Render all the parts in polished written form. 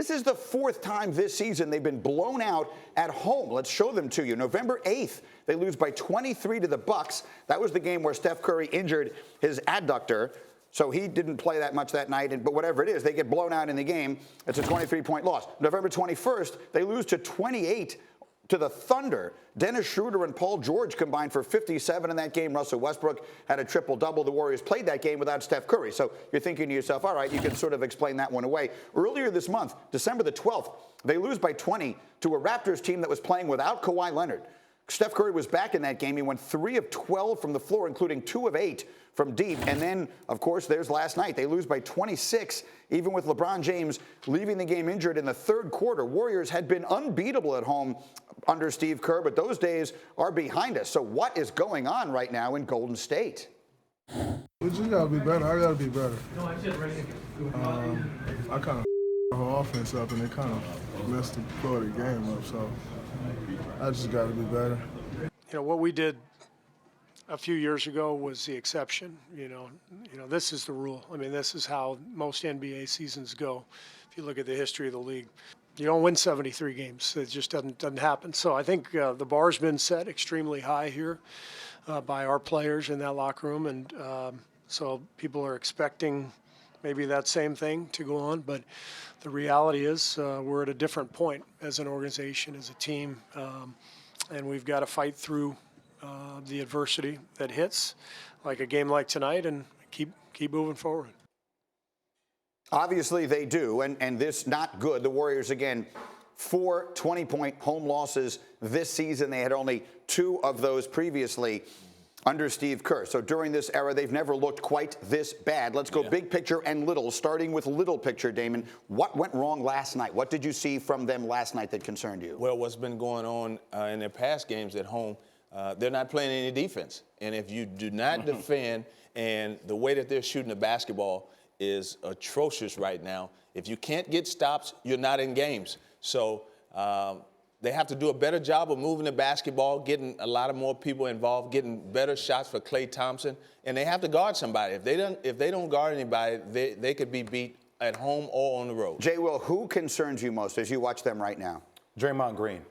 This is the 4th time this season they've been blown out at home. Let's show them to you. November 8th, they lose by 23 to the Bucks. That was the game where Steph Curry injured his adductor. So he didn't play that much that night, but whatever it is, they get blown out in the game. It's a 23-point loss. November 21st, they lose to 28 to the Thunder. Dennis Schroeder and Paul George combined for 57 in that game. Russell Westbrook had a triple-double. The Warriors played that game without Steph Curry. So you're thinking to yourself, all right, you can sort of explain that one away. Earlier this month, December the 12th, they lose by 20 to a Raptors team that was playing without Kawhi Leonard. Steph Curry was back in that game. He went 3 of 12 from the floor, including 2 of 8 from deep. And then, of course, there's last night. They lose by 26, even with LeBron James leaving the game injured in the 3rd quarter. Warriors had been unbeatable at home under Steve Kerr, but those days are behind us. So what is going on right now in Golden State? We just got to be better. I got to be better. I kind of our offense up, and they kind of messed the flow of the game up, so I just got to be better. You know, what we did a few years ago was the exception. You know, this is the rule. I mean, this is how most NBA seasons go. If you look at the history of the league, you don't win 73 games. It just doesn't happen. So I think the bar's been set extremely high here by our players in that locker room, and so people are expecting maybe that same thing to go on. But the reality is we're at a different point as an organization, as a team, and we've got to fight through the adversity that hits, like a game like tonight, and keep moving forward. Obviously they do, and this not good. The Warriors, again, 4 20-point home losses this season. They had only 2 of those previously under Steve Kerr. So during this era, they've never looked quite this bad. Let's go big picture and little, starting with little picture, Damon. What went wrong last night? What did you see from them last night that concerned you? Well, what's been going on in their past games at home, they're not playing any defense. And if you do not defend, and the way that they're shooting the basketball is atrocious right now, if you can't get stops, you're not in games. So they have to do a better job of moving the basketball, getting a lot of more people involved, getting better shots for Klay Thompson, and they have to guard somebody. If they don't guard anybody, they could be beat at home or on the road. Jay Will, who concerns you most as you watch them right now? Draymond Green.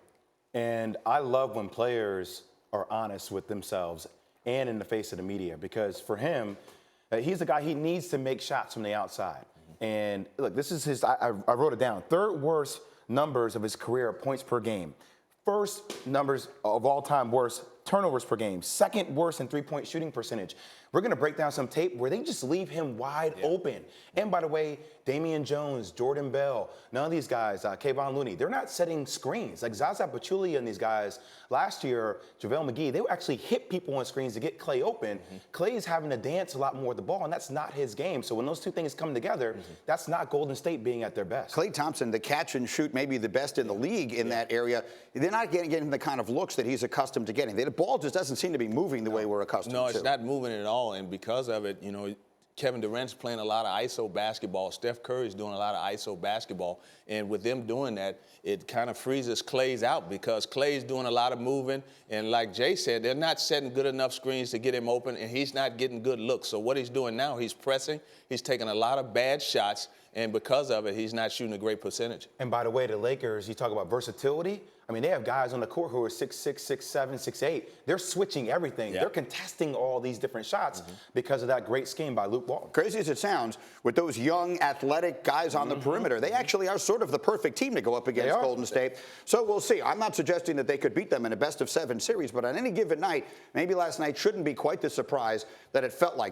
And I love when players are honest with themselves and in the face of the media, because for him, he's a guy, he needs to make shots from the outside. And look, this is his, I wrote it down, 3rd worst numbers of his career, points per game. 1st numbers of all time worst, turnovers per game. 2nd worst in 3-point shooting percentage. We're going to break down some tape where they just leave him wide open. And by the way, Damian Jones, Jordan Bell, none of these guys, Kevon Looney, they're not setting screens. Like Zaza Pachulia and these guys, last year, JaVale McGee, they would actually hit people on screens to get Klay open. Klay's having to dance a lot more with the ball, and that's not his game. So when those two things come together, that's not Golden State being at their best. Klay Thompson, the catch and shoot, maybe the best in the league in that area. They're not getting the kind of looks that he's accustomed to getting. The ball just doesn't seem to be moving the way we're accustomed to. No, it's not moving at all, and because of it, you know, Kevin Durant's playing a lot of ISO basketball. Steph Curry's doing a lot of ISO basketball. And with them doing that, it kind of freezes Klay's out, because Klay's doing a lot of moving. And like Jay said, they're not setting good enough screens to get him open, and he's not getting good looks. So what he's doing now, he's pressing. He's taking a lot of bad shots. And because of it, he's not shooting a great percentage. And by the way, the Lakers, you talk about versatility. I mean, they have guys on the court who are 6'6", 6'7", 6'8". They're switching everything. They're contesting all these different shots because of that great scheme by Luke Walton. Crazy as it sounds, with those young, athletic guys on the perimeter, they actually are sort of the perfect team to go up against Golden State. So we'll see. I'm not suggesting that they could beat them in a best-of-7 series, but on any given night, maybe last night shouldn't be quite the surprise that it felt like.